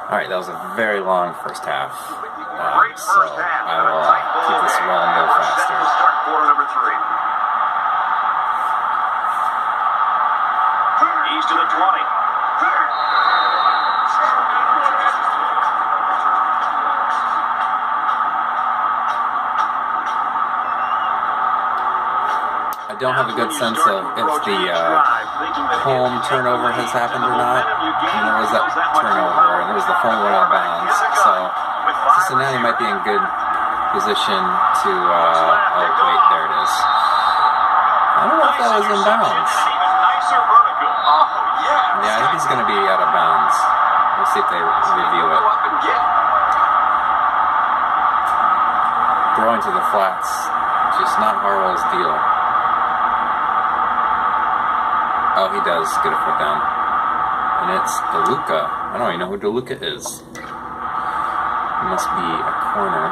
Alright, that was a very long first half. Great So first half. I will keep this rolling a little We're set faster. to start quarter number 3. He's to the 20. I don't have a good sense of if the home turnover has happened or not. And there was that turnover, and there was the phone went out of bounds. So Cincinnati might be in good position to, oh wait, there it is. I don't know if that was in bounds. Yeah, I think he's going to be out of bounds. We'll see if they review it. Throwing to the flats, just not Harwell's deal. Oh, he does get a foot down. And it's DeLuca. I don't even know who DeLuca is. It must be a corner.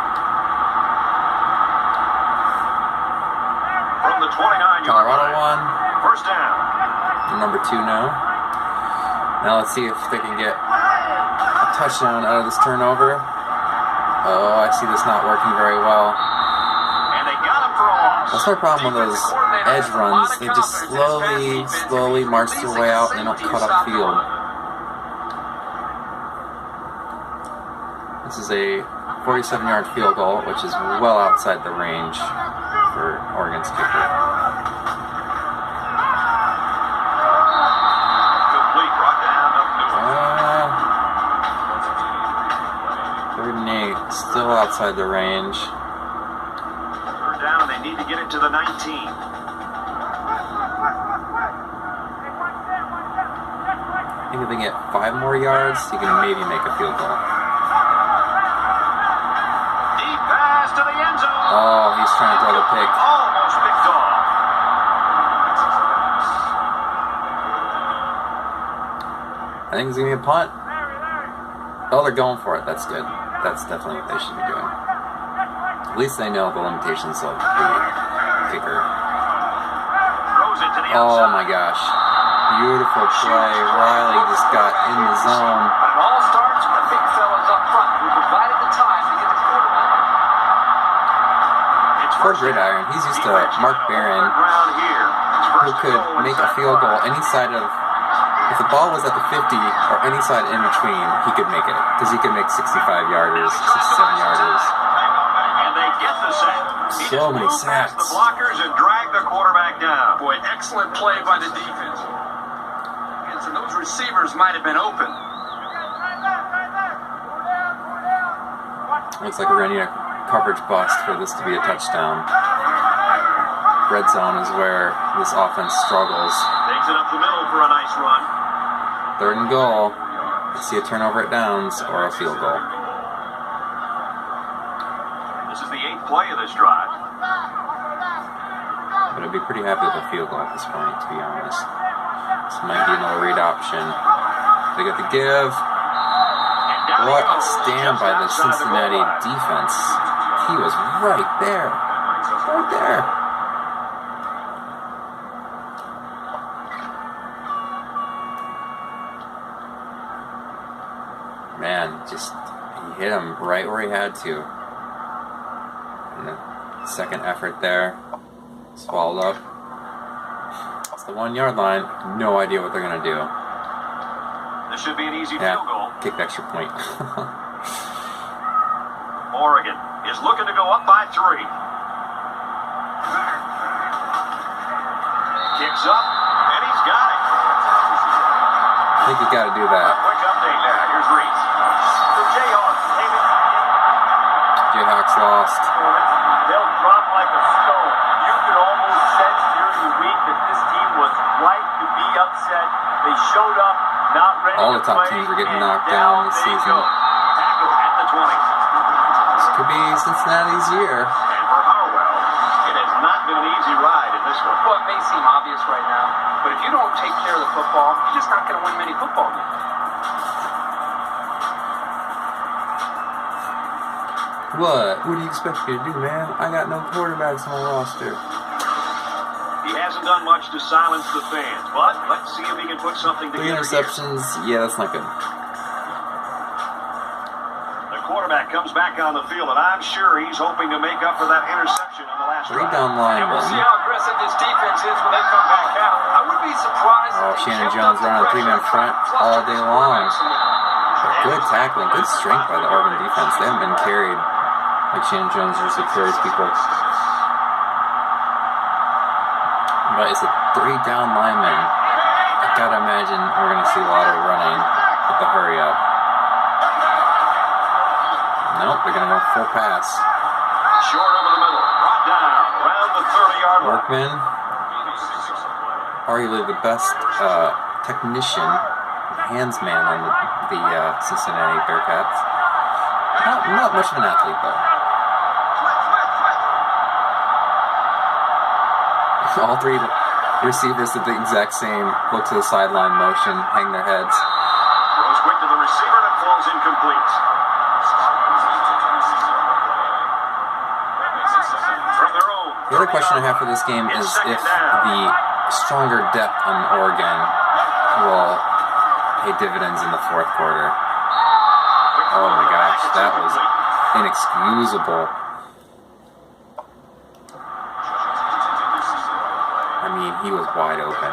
From the 29-yard Colorado line. won. First down. Number 2 now. Now let's see if they can get a touchdown out of this turnover. Oh, I see this not working very well. And they got him for a loss. That's my problem with those edge runs. They just slowly march their way out and they don't cut up field. This is a 47-yard field goal, which is well outside the range for Oregon's kicker. Complete, brought down up Newell. 3rd and 8, still outside the range. Third down, they need to get it to the 19. I think if they get 5 more yards, you can maybe make a field goal. Deep pass to the end zone. Oh, he's trying to throw the pick. Almost picked off. I think it's going to be a punt. Oh, they're going for it. That's good. That's definitely what they should be doing. At least they know the limitations of the kicker. Throws it to the Oh outside. my gosh. Beautiful play. Riley just got in the zone. But it all starts with the big fellas up front who provided the time to get the quarterback. It's Poor first Gridiron. He's used to Mark Barron, ground here. It's who first could and goal make a inside field goal 5. any side of... If the ball was at the 50 or any side in between, he could make it. Because he could make 65-yarders, 67-yarders. And they get the sack. He So just many moved past sacks. the blockers and dragged the quarterback down. Boy, excellent play by the defense. And those receivers might have been open. Looks like we're going to need a coverage bust for this to be a touchdown. Red zone is where this offense struggles. Takes it up the middle for a nice run. 3rd and goal. Let's see a turnover at downs or a field goal. This is the 8th play of this drive. But I'd be pretty happy with a field goal at this point, to be honest. This might be another read option. They got the give. What a stand by the Cincinnati defense. He was right there. Right there. Man, just he hit him right where he had to. And the second effort there, swallowed up. It's the 1-yard line. No idea what they're gonna do. This should be an easy field goal. Kicked extra point. Oregon is looking to go up by 3. Kicks up, and he's got it. I think you got to do that. Quick update now. Here's Reese. The Jayhawks came in. Jayhawks lost. They'll drop like a stone. You could almost sense during the week that this team was right to be upset. They showed up, not ready All the to top play, teams are getting and knocked down this they season. go. Tackle at the 20. This could be Cincinnati's year. And for Harwell, it has not been an easy ride in this one. Well, it may seem obvious right now, but if you don't take care of the football, you're just not going to win many football games. What? What do you expect me to do, man? I got no quarterbacks on my roster. He hasn't done much to silence the fans, but let's see if he can put something 3 together. interceptions. Yeah, that's not good. quarterback comes back on the field, and I'm sure he's hoping to make up for that interception on the last drive. 3 down linemen. And we'll see how aggressive this defense is when they come back out. I wouldn't be surprised. Oh, Shannon Jones running a 3-man front all day long. Good tackling, good strength by the Oregon defense. They haven't been carried like Shannon Jones usually carries people. But it's a 3 down lineman. I gotta imagine we're gonna see a lot of running with the hurry up. Nope, they're gonna go full pass. Short over the middle, brought down around the 30-yard line. Workman, arguably the best technician, handsman on the Cincinnati Bearcats. Not much of an athlete though. All 3 receivers did the exact same look to the sideline motion, hang their heads. Goes quick to the receiver and it falls incomplete. From their own. The other question I have for this game is if the stronger depth on Oregon will pay dividends in the 4th quarter. Oh my gosh, that was inexcusable. I mean, he was wide open.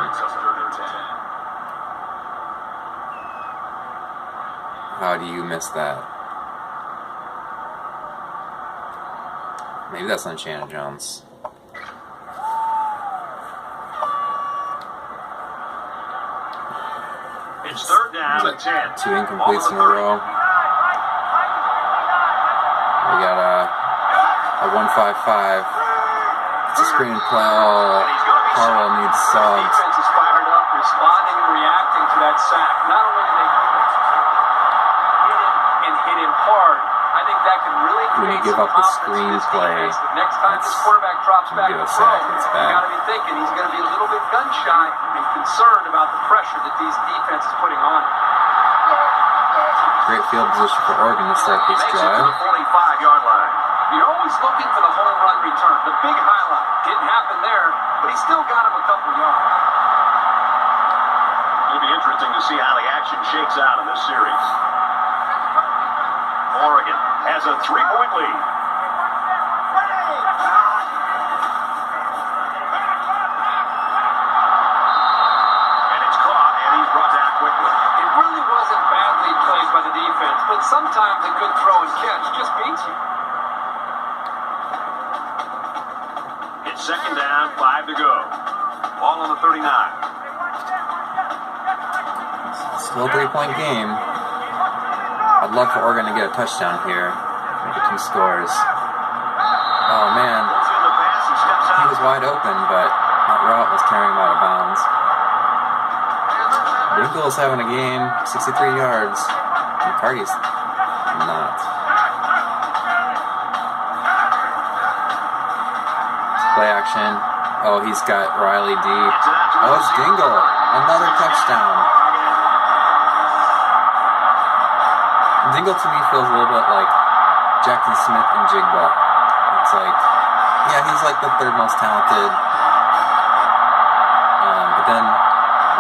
How do you miss that? Maybe that's on Shannon Jones. It's 3rd down and 10. 2 incompletes in a row. We got a 1-5-5. It's a screen play. Oh, Harwell needs subs. The defense is fired up, responding and reacting to that sack. Not only did they hit him hard, I think that could really When you create give some up the confidence in screen this play, defense. The next time this quarterback drops back give to a throw, sack, it's bad. you got to be thinking he's going to be a little bit gun shy and concerned about the pressure that these defenses is putting on him. Great field position for Oregon to start this Makes it to drive. the 45-yard line. You're always looking for the home run return, the big highlight. Didn't happen there, but he still got him a couple yards. It'll be interesting to see how the action shakes out in this series. Oregon has a 3-point lead. And it's caught, and he's brought down quickly. It really wasn't badly played by the defense, but sometimes a good throw and catch just beats you. It's 2nd down, 5 to go. Ball on the 39. Still a 3-point game. I'd love for Oregon to get a touchdown here. Make it 2 scores. Oh man. He was wide open, but that route was carrying him out of bounds. Winkle's having a game, 63 yards. McCarty's not. Play action. Oh, he's got Riley deep. Oh, it's Dingle. Another touchdown. Dingle to me feels a little bit like Jackson Smith and Jigba. It's like, yeah, he's like the 3rd most talented. But then,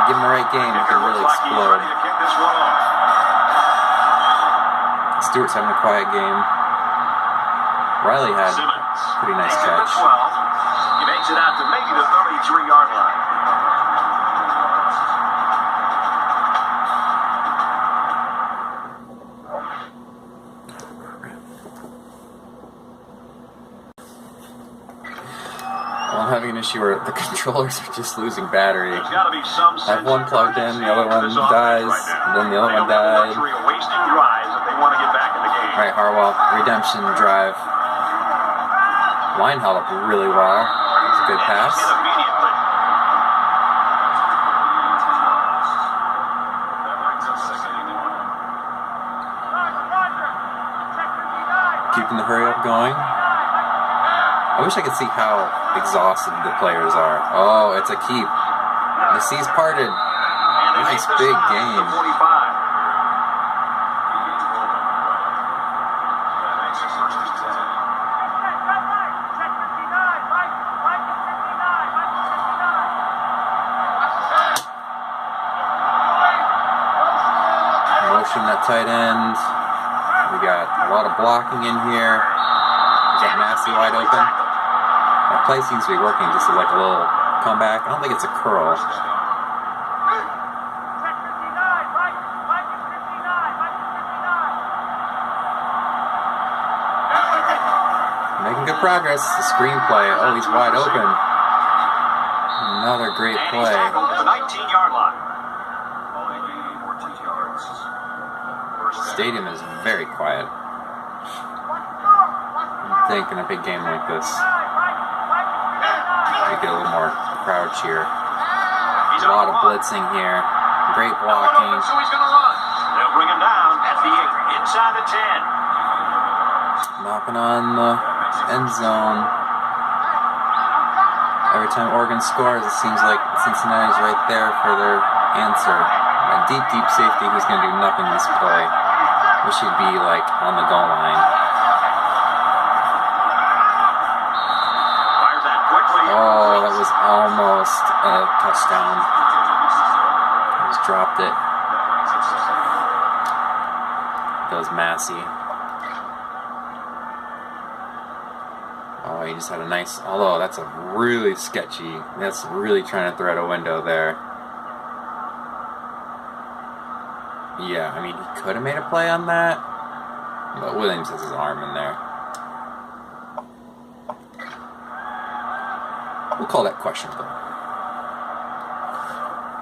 give him the right game, he can really explode. Stewart's having a quiet game. Riley had a pretty nice catch. He makes it out to maybe the 33-yard line. Well, I'm having an issue where the controllers are just losing battery. There's got to be some I have one plugged in, the other one dies, and then the other one They died. don't have the luxury of wasting drives if they want to get back in the game. Alright, Harwell, redemption drive. Line held up really well. It's a good pass. Hit immediately. Keeping the hurry up going. I wish I could see how exhausted the players are. Oh, it's a keep. The sea's parted. Nice big game. Motion that tight end. We got a lot of blocking in here. We got Massey wide open. That play seems to be working, just like a little comeback. I don't think it's a curl. Making good progress. The screenplay. Oh, he's wide open. Another great play. The 19-yard line. Stadium is very quiet. You'd think in a big game like this, we get a little more crowd cheer. A lot of blitzing here. Great blocking. So he's going to run. They'll bring him down at the 8, inside the 10. Knocking on the end zone. Every time Oregon scores, it seems like Cincinnati's right there for their answer. A deep safety who's going to do nothing this play. We should be like on the goal line. Fires that quickly. Oh, that was almost a touchdown. Just dropped it. That was Massey. Oh, he just had a nice, although that's a really sketchy, that's really trying to thread a window there. Yeah, I mean, he could have made a play on that, but Williams has his arm in there. We'll call that questionable.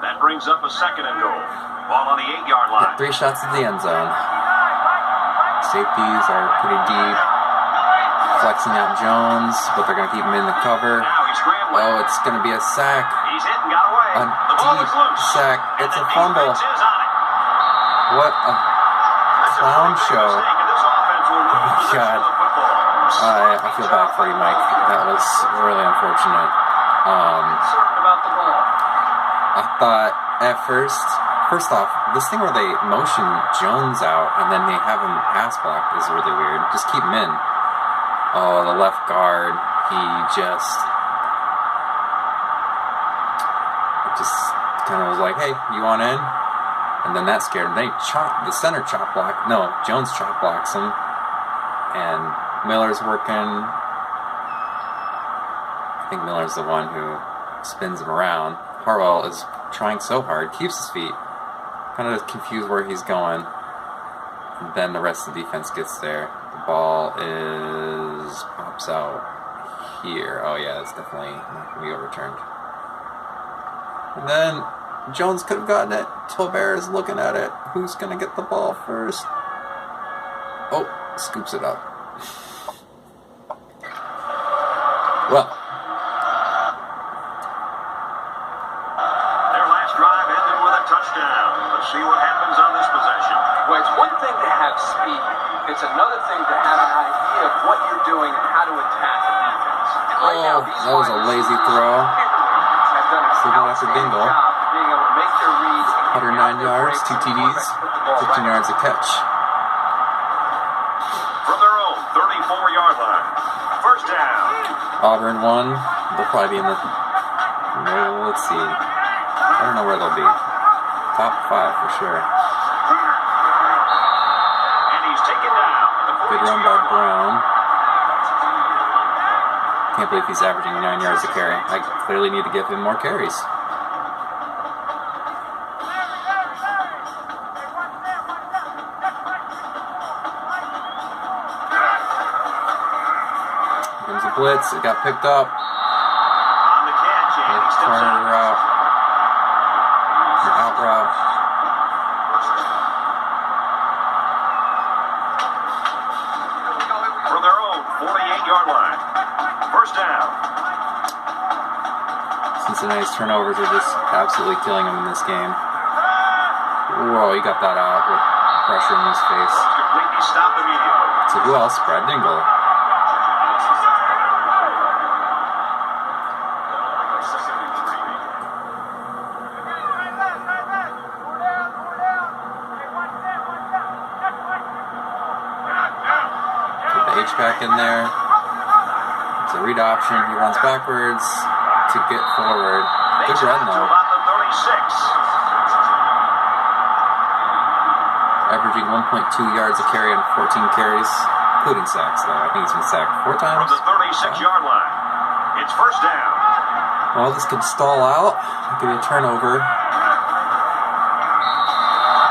That brings up a 2nd and goal. Ball on the 8-yard line. Got 3 shots at the end zone. Safeties are pretty deep. Flexing out Jones, but they're going to keep him in the cover. Now he's scrambling. Oh, it's going to be a sack. He's hit and got away. A The ball is deep loose. sack. And It's the a fumble. defense is on it. What a clown show. Mistake, and this offense will lose possession God. of the football. I feel bad for you, Mike. That was really unfortunate. Concerned about the ball. I thought at first off, this thing where they motion Jones out and then they have him pass blocked is really weird. Just keep him in. Oh, the left guard, he just kind of was like, hey, you want in? And then that scared him. Then the center chop block. No, Jones chop blocks him. And Miller's working. I think Miller's the one who spins him around. Harwell is trying so hard, keeps his feet. Kind of confused where he's going. And then the rest of the defense gets there. The ball pops out here. Oh yeah, it's definitely not going to be overturned. And then Jones could have gotten it. Tolbert is looking at it. Who's going to get the ball first? Oh, scoops it up. Well, Their last drive ended with a touchdown. Let's see what happens on this possession. Well, it's one thing to have speed. It's another thing to have an idea of what you're doing and how to attack a defense. And right now, these that was a lazy throw. have done a Sleeping after outstanding bingo. job of being able to make their reads and get 109 out their yards, breaks 2 TDs, and put the ball 15 right. yards a catch. From their own 34-yard line. First down. Auburn won. They'll probably be in the... Well, let's see. I don't know where they'll be. Top 5 for sure. And he's taken down. Good run by Brown. Can't believe he's averaging 9 yards a carry. I clearly need to give him more carries. Comes a blitz. It got picked up. On the catch, and he steps Corner out. route. Out route. From their own 48-yard line. First down. Cincinnati's turnovers are just absolutely killing him in this game. Whoa, he got that out with pressure in his face. Completely stopped immediately. So who else? Brad Dingle. Put the H-back in there. It's a read option. He runs backwards to get forward. Good run To though. about the 36. Every averaging 1.2 yards a carry on 14 carries, including sacks, though. I think he's been sacked 4 times. From the 36-yard line, it's first down. Well, this could stall out. It could be a turnover.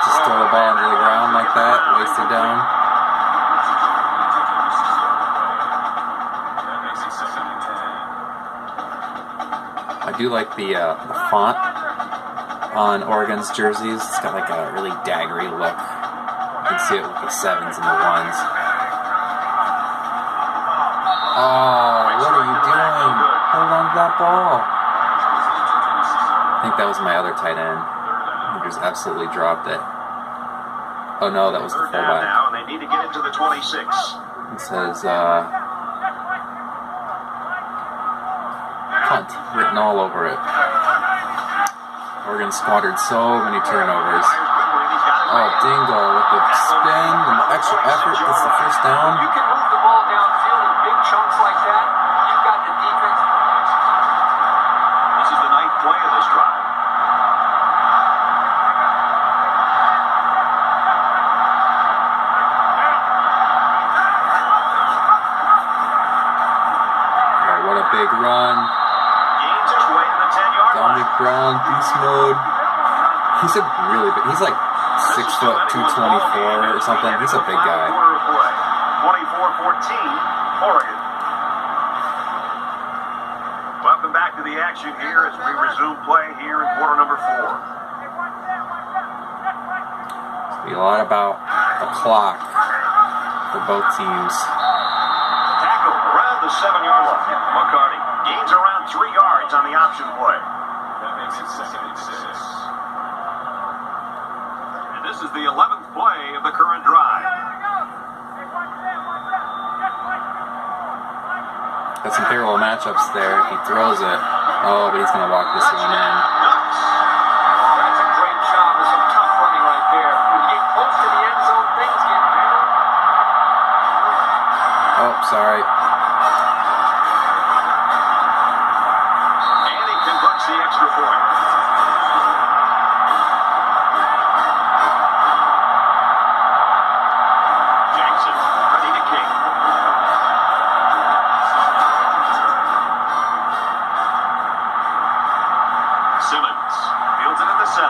Just throw the ball into the ground like that, waste it down. I do like the font on Oregon's jerseys. It's got like a really daggery look. You can see it with the 7s and the 1s. Oh, what are you doing? Hold on to that ball. I think that was my other tight end. He just absolutely dropped it. Oh no, that was the fullback. Now, and they need to get it to the 26. It says punt written all over it. Oregon squandered so many turnovers. Oh, Dingle with the spin and the extra effort gets the first down. You can move the ball downfield in big chunks like that. You've got the defense. This is the 9th play of this drive. Oh, what a big run. Gains his way to the 10-yard line. Dominic Brown, beast mode. He's a really big, he's like 6 foot 224 or something. He's a big guy. 24-14, Oregon. Welcome back to the action here as we resume play here in quarter number 4. It's be a lot about the clock for both teams. Tackle around the 7-yard line. McCarty gains around 3 yards on the option play. That makes it 2nd and 6. And this is the 11th play of the current drive. Got some favorable matchups there. He throws it. Oh, but he's going to walk this one in. That's a great job. There's some tough running right there. When you get close to the end zone, things get better. Oh, sorry. And he converts the extra point. Jackson ready to kick. Simmons fields it at the 7.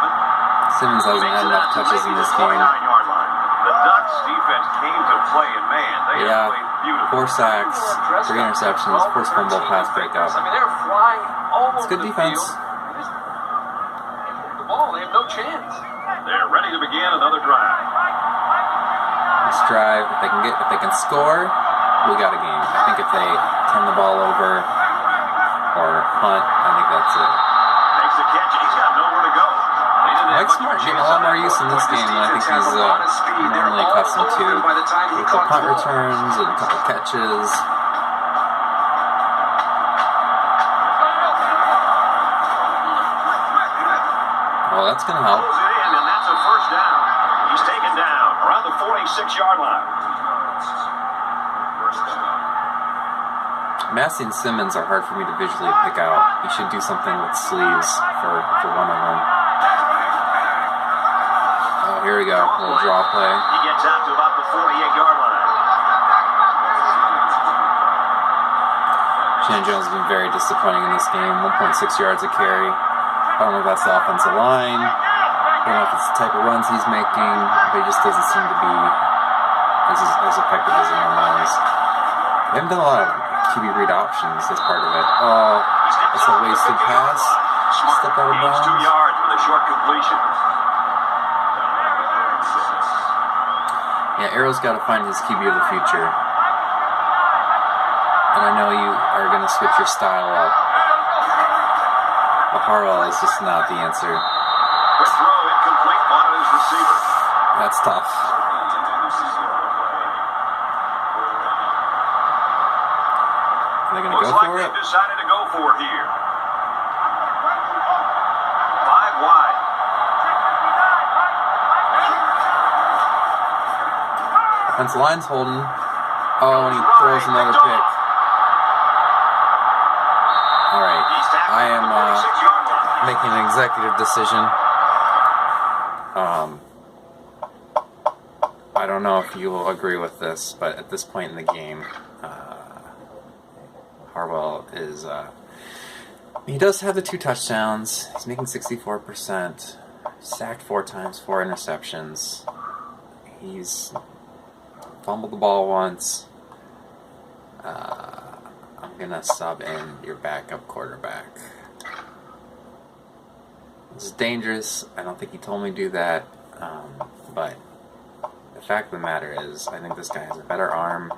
Simmons hasn't had enough touches in this game. 29-yard line. The Ducks defense came to play, and man, they have played beautifully. 4 sacks, 3 interceptions, first fumble, pass breakup. I mean, they're flying all It's over good the defense. field. They move the ball. They have no chance. They're ready to begin another drive. This drive, if they can score, we got a game. I think if they turn the ball over or punt, I think that's it. Makes the catch, and he's got nowhere to go. They didn't have Mike much Smart of a getting a chance lot on more that use in play. this game than I think he's normally accustomed to. With the punt returns and a couple catches. Oh, that's going to help. Pulls it in, and that's a first down. He's taken down around the 46-yard line. Massey and Simmons are hard for me to visually pick out. You should do something with sleeves for one of them. Oh, here we go. A little draw play. He gets out to about the 48-yard line. Shannon Jones has been very disappointing in this game. 1.6 yards a carry. I don't know if that's the offensive line. I don't know if it's the type of runs he's making, but he just doesn't seem to be as effective as he normally is. They haven't done a lot of QB read options as part of it. Oh, that's a wasted pass. Step out of Gains 2 bounds. yards with a short completion. Yeah, Arrow's got to find his QB of the future. And I know you are going to switch your style up. But Harwell is just not the answer. Quick throw, incomplete, one of his receivers. That's tough. Are they going to Looks go like for it? they've decided to go for it here. 5 wide. Offensive line's holding. Oh, and he throws another pick. All right, I am making an executive decision. know if you will agree with this, but at this point in the game, Harwell is, he does have the 2 touchdowns. He's making 64%. Sacked 4 times, 4 interceptions. He's fumbled the ball once. I'm going to sub in your backup quarterback. This is dangerous. I don't think he told me to do that. But the fact of the matter is, I think this guy has a better arm.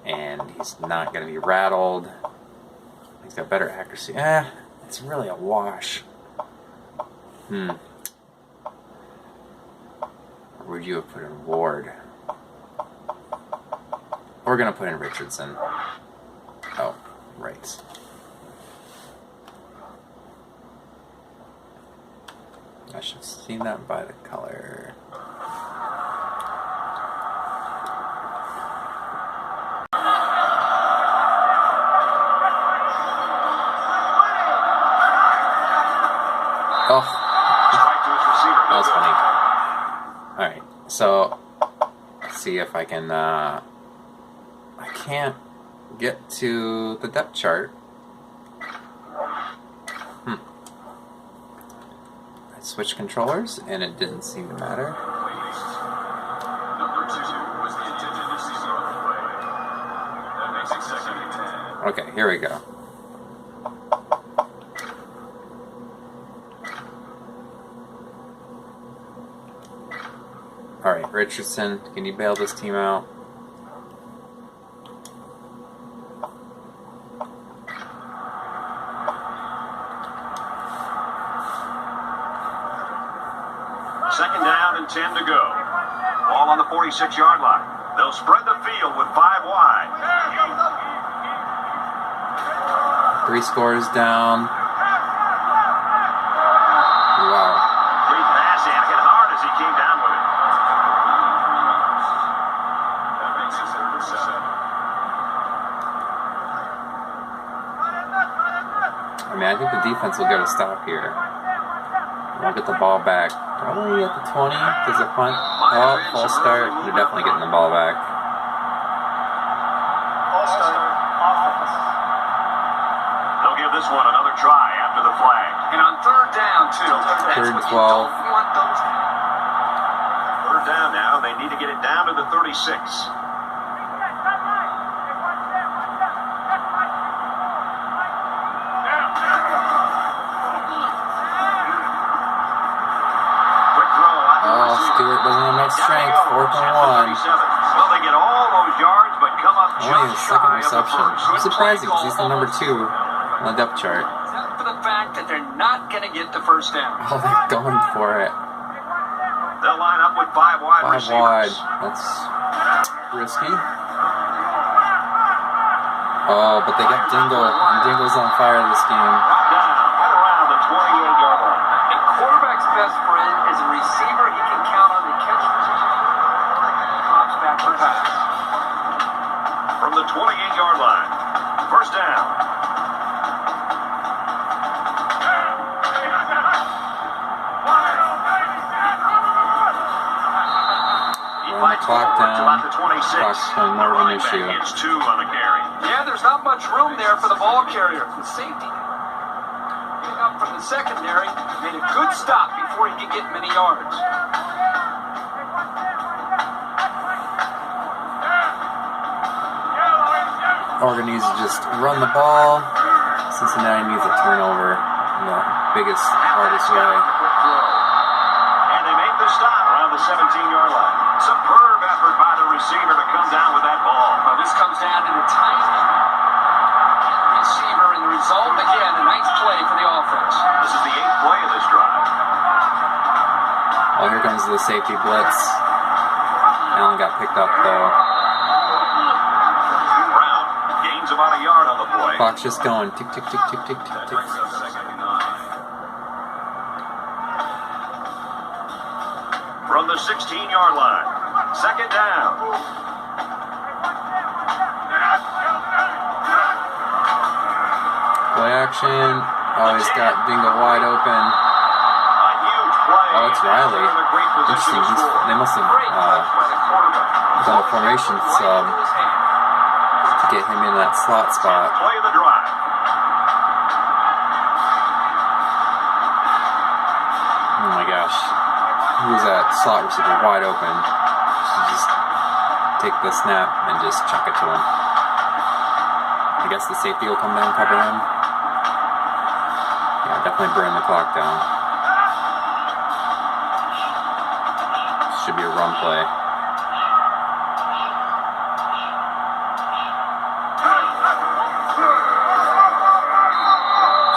And he's not going to be rattled. He's got better accuracy. It's really a wash. Or would you have put in Ward? We're going to put in Richardson. Oh, right. I should have seen that by the color. Oh, that was funny. Alright, so let's see if I can, I can't get to the depth chart. I switched controllers and it didn't seem to matter. Okay, here we go. Alright, Richardson, can you bail this team out? Second down and 10 to go. Ball on the 46-yard line. They'll spread the field with 5 wide. 3 scores down. Wow. Free pass and hit hard as he came down with it. That makes it 37. I mean, I think the defense will get a stop here. We'll get the ball back. Probably at the 20. Does it punt? Oh, false start. They're definitely getting the ball back. False start. Offense. They'll give this one another try after the flag. And on third down, too. Third and 12. Third down now. They need to get it down to the 36. Stewart doesn't have enough strength. 4th and 1. Well, they get all those yards, but come up Only his just second shy of the reception. first. I'm surprised because he's the number 2 on the depth chart. Except for the fact that they're not going to get the first down. Oh, they're going for it. They'll line up with 5 wide 5 receivers. wide. That's risky. Oh, but they got Dingle. And Dingle's on fire this game. Down at around the 28-yard line. A quarterback's best friend is a receiver he can count on to catch position. Drops back for pass. From the 28-yard line. First down. Run the clock down. About the 26. Clock's becoming more of an issue. It's 2 on the carry. Yeah, there's not much room there for the ball carrier. The safety getting up from the secondary made a good stop before he could get many yards. Oregon needs to just run the ball. Cincinnati needs a turnover in the biggest, hardest way. And they make the stop around the 17-yard line. Superb effort by the receiver to come down with that ball. Well, this comes down to the tiny receiver, and the result, again, a nice play for the offense. This is the 8th play of this drive. Oh, here comes the safety blitz. Allen got picked up, though. Brown gains about a yard on the play. Clock's just going. Tick, tick, tick, tick, tick, tick, tick. From the 16-yard line. Second down. Play action. Oh, he's got Dingle wide open. A huge play. Oh, it's Riley. They're in a great position Interesting. to score. They must have Great touch by the on the formation sub to get him in that slot spot. Play the drive. Oh my gosh. Who's that slot receiver wide open? Just take the snap and just chuck it to him. I guess the safety will come down and cover him. Yeah, definitely burn the clock down. Should be a run play.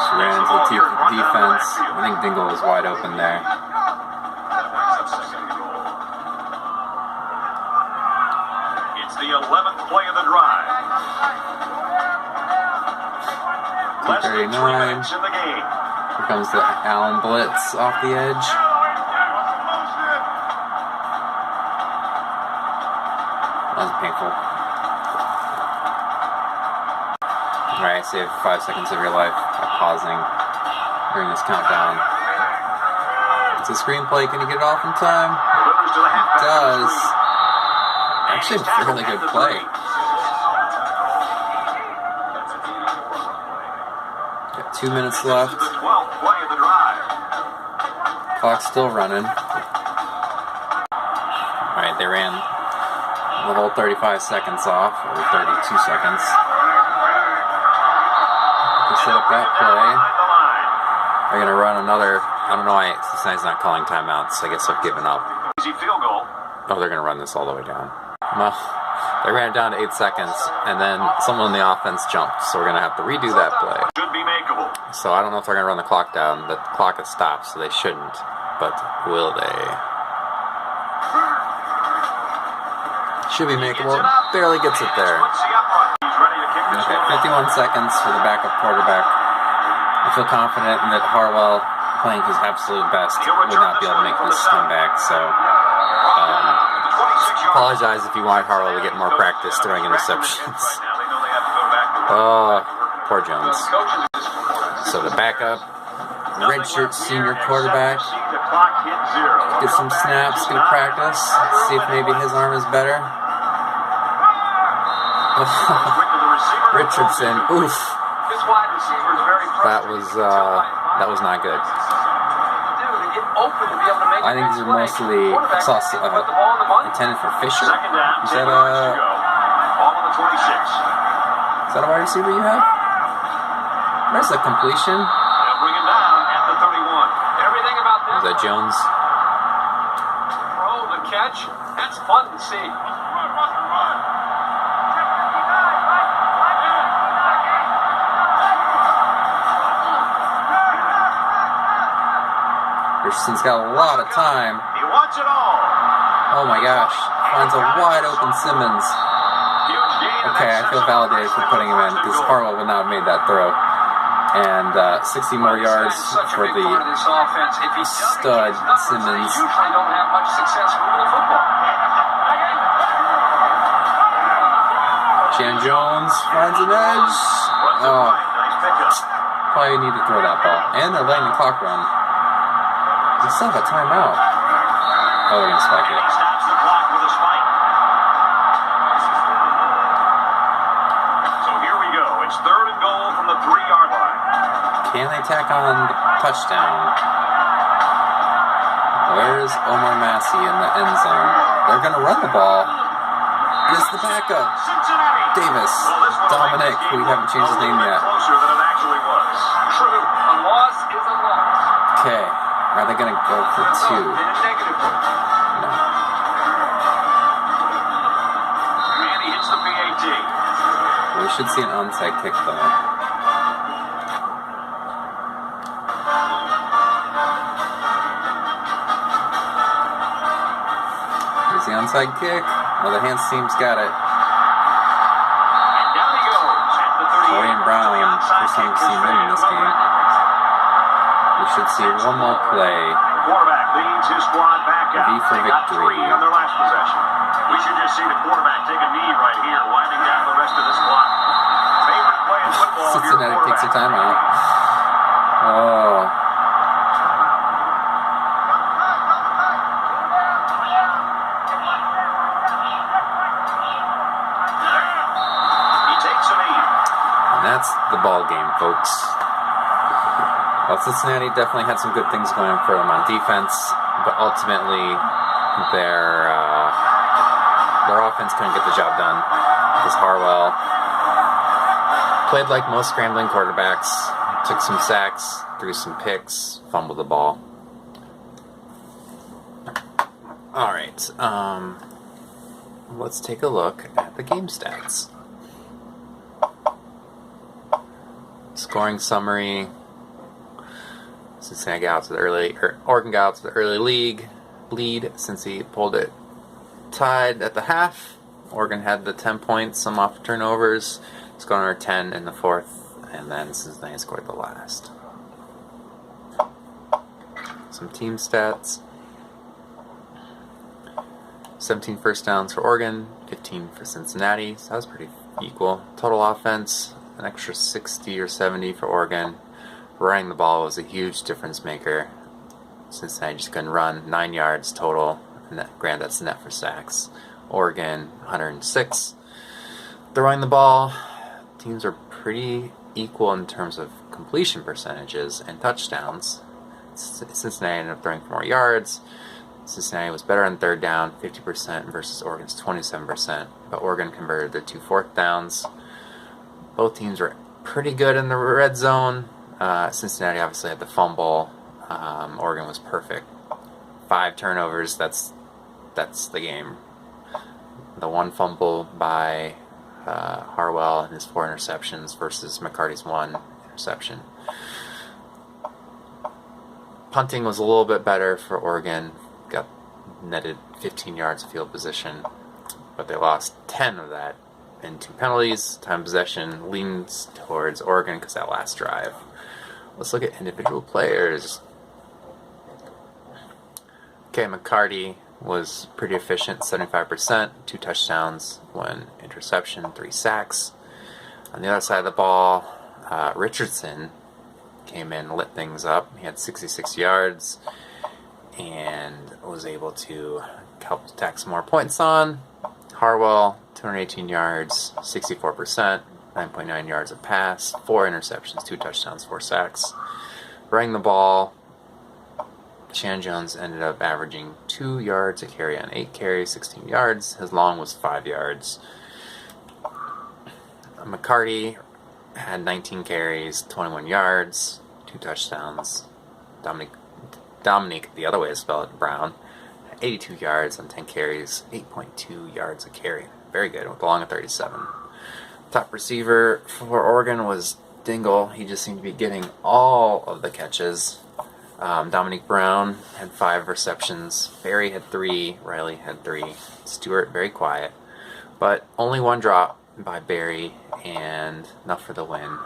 Just ran into the defense. I think Dingle was wide open there. It's the 11th play of the drive. Less than 3 minutes in the game. Here comes the Allen blitz off the edge. That was painful. Alright, save 5 seconds of your life by pausing during this countdown. It's a screenplay. Can you get it off in time? It does. Actually, a really good play. Got 2 minutes left. The 12th play of the drive. Clock's still running. Alright, they ran the whole 35 seconds off, or 32 seconds. They set up that play. They're going to run another. I don't know why Cincinnati's not calling timeouts. I guess I've given up. Easy field goal. Oh, they're going to run this all the way down. Well, they ran it down to 8 seconds, and then someone on the offense jumped, so we're going to have to redo that play. Should be makeable. So I don't know if they're going to run the clock down. The clock has stopped, so they shouldn't. But will they? Should be makeable. Barely gets it there. Okay, 51 seconds for the backup quarterback. I feel confident that Harwell, playing his absolute best, would not be able to make this comeback. So, apologize if you want Harwell to get more practice throwing interceptions. Oh, poor Jones. So the backup, redshirt senior quarterback, get some snaps, get practice, see if maybe his arm is better. Richardson, oof. That was not good. I think these are mostly intended for Fisher. Is that a wide receiver you have? There's a completion. Is that Jones? Throw the catch. That's fun to see. Richardson's got a lot of time. He wants it all. Oh my gosh. Finds a wide open Simmons. Okay, I feel validated for putting him in because Harwell would not have made that throw. And 60 more yards for the stud Simmons. Jan Jones finds an edge. Oh, probably need to throw that ball. And they're letting the clock run. They still have a timeout. Oh, they're going to spike it. Stops the clock with a spike. So here we go. It's 3rd and goal from the 3-yard line. Can they tack on the touchdown? Where's Omar Massey in the end zone? They're going to run the ball. Is the backup. Davis. Dominic, who we haven't changed his name yet. Closer than it actually was. True. A loss is a loss. Okay. Are they going to go for 2? No. Randy hits the PAT. We should see an onside kick, though. Here's the onside kick. Oh, the hands team's got it. And down he goes at the 38. Dorian Brown, first time we've seen him in this game. We should see one more play. Quarterback leads his squad back out. V for They got victory. 3 on their last possession. We should just see the quarterback take a knee right here, winding down the rest of this clock. Favorite play in football. Cincinnati takes a timeout. Oh. that's the ball game, folks. Well, Cincinnati definitely had some good things going for them on defense, but ultimately their offense couldn't get the job done because Harwell played like most scrambling quarterbacks, took some sacks, threw some picks, fumbled the ball. All right, let's take a look at the game stats. Scoring summary. Cincinnati got out to the Oregon got out to the early lead. Cincy pulled it tied at the half. Oregon had the 10 points, some off turnovers, scored under 10 in the fourth, and then Cincinnati scored the last. Some team stats. 17 first downs for Oregon, 15 for Cincinnati, so that was pretty equal. Total offense, an extra 60 or 70 for Oregon. Running the ball was a huge difference maker. Cincinnati just couldn't run, 9 yards total. Granted, that's net for sacks. Oregon, 106. Throwing the ball, teams are pretty equal in terms of completion percentages and touchdowns. Cincinnati ended up throwing for more yards. Cincinnati was better on third down, 50% versus Oregon's 27%, but Oregon converted their 2 fourth downs. Both teams were pretty good in the red zone. Cincinnati obviously had the fumble. Oregon was perfect. 5 turnovers, that's the game. The 1 fumble by Harwell and his 4 interceptions versus McCarty's 1 interception. Punting was a little bit better for Oregon. Got netted 15 yards of field position, but they lost 10 of that in 2 penalties. Time possession leans towards Oregon because that last drive. Let's look at individual players. Okay, McCarty was pretty efficient, 75%, 2 touchdowns, 1 interception, 3 sacks. On the other side of the ball, Richardson came in and lit things up. He had 66 yards and was able to help tack some more points on. Harwell, 218 yards, 64%, 9.9 yards a pass, 4 interceptions, 2 touchdowns, 4 sacks. Running the ball, Shan Jones ended up averaging 2 yards a carry on 8 carries, 16 yards. His long was 5 yards. McCarty had 19 carries, 21 yards, 2 touchdowns. Dominique, the other way to spell it, Brown, 82 yards on 10 carries, 8.2 yards a carry. Very good, with a long of 37. Top receiver for Oregon was Dingle. He just seemed to be getting all of the catches. Dominique Brown had 5 receptions. Barry had 3. Riley had 3. Stewart, very quiet. But only 1 drop by Barry, and enough for the win.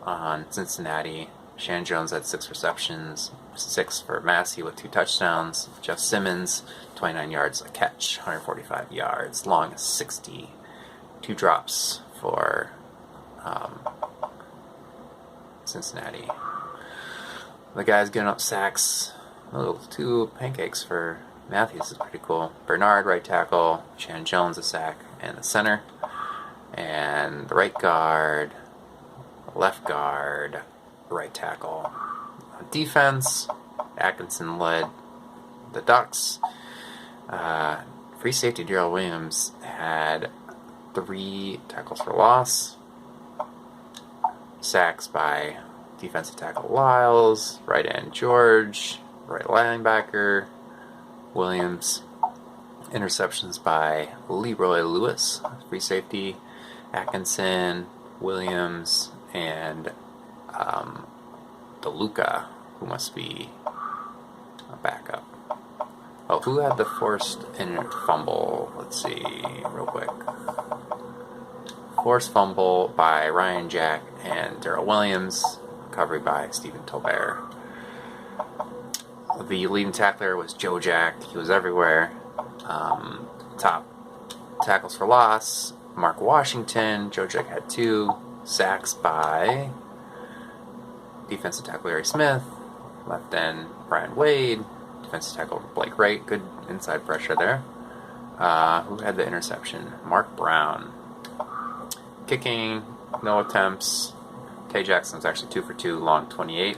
On Cincinnati, Shan Jones had 6 receptions, 6 for Massey with 2 touchdowns. Jeff Simmons, 29 yards a catch, 145 yards, long 60. 2 drops for Cincinnati. The guys getting up sacks. Little 2 pancakes for Matthews is pretty cool. Bernard, right tackle. Shan Jones, a sack, and the center. And the right guard, left guard, right tackle. On defense, Atkinson led the Ducks. Free safety Darrell Williams had 3 tackles for loss. Sacks by defensive tackle Lyles, right end George, right linebacker Williams. Interceptions by Leroy Lewis, free safety Atkinson, Williams, and DeLuca, who must be a backup. Oh, who had the forced fumble? Let's see, real quick. Forced fumble by Ryan Jack and Darrell Williams. Recovery by Stephen Tolbert. The leading tackler was Joe Jack. He was everywhere. Top tackles for loss, Mark Washington. Joe Jack had 2 sacks by defensive tackle Larry Smith. Left end Brian Wade. Defensive tackle Blake Wright. Good inside pressure there. Who had the interception? Mark Brown. Kicking, no attempts. K. Jackson was actually 2 for 2, long 28.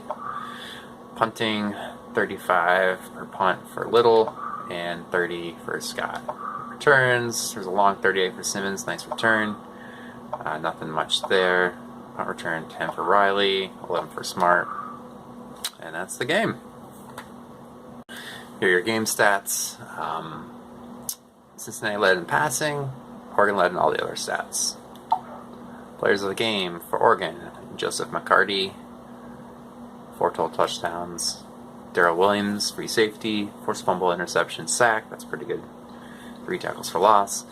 Punting, 35 per punt for Little, and 30 for Scott. Returns, there's a long 38 for Simmons, nice return. Nothing much there. Punt return, 10 for Riley, 11 for Smart. And that's the game. Here are your game stats. Cincinnati led in passing, Oregon led in all the other stats. Players of the game for Oregon: Joseph McCarty, 4 total touchdowns. Darrell Williams, free safety, forced fumble, interception, sack. That's pretty good. 3 tackles for loss.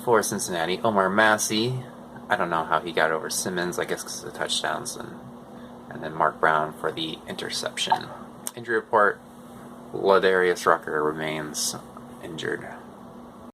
For Cincinnati, Omar Massey. I don't know how he got over Simmons, I guess because of the touchdowns. And then Mark Brown for the interception. Injury report: Ladarius Rucker remains injured.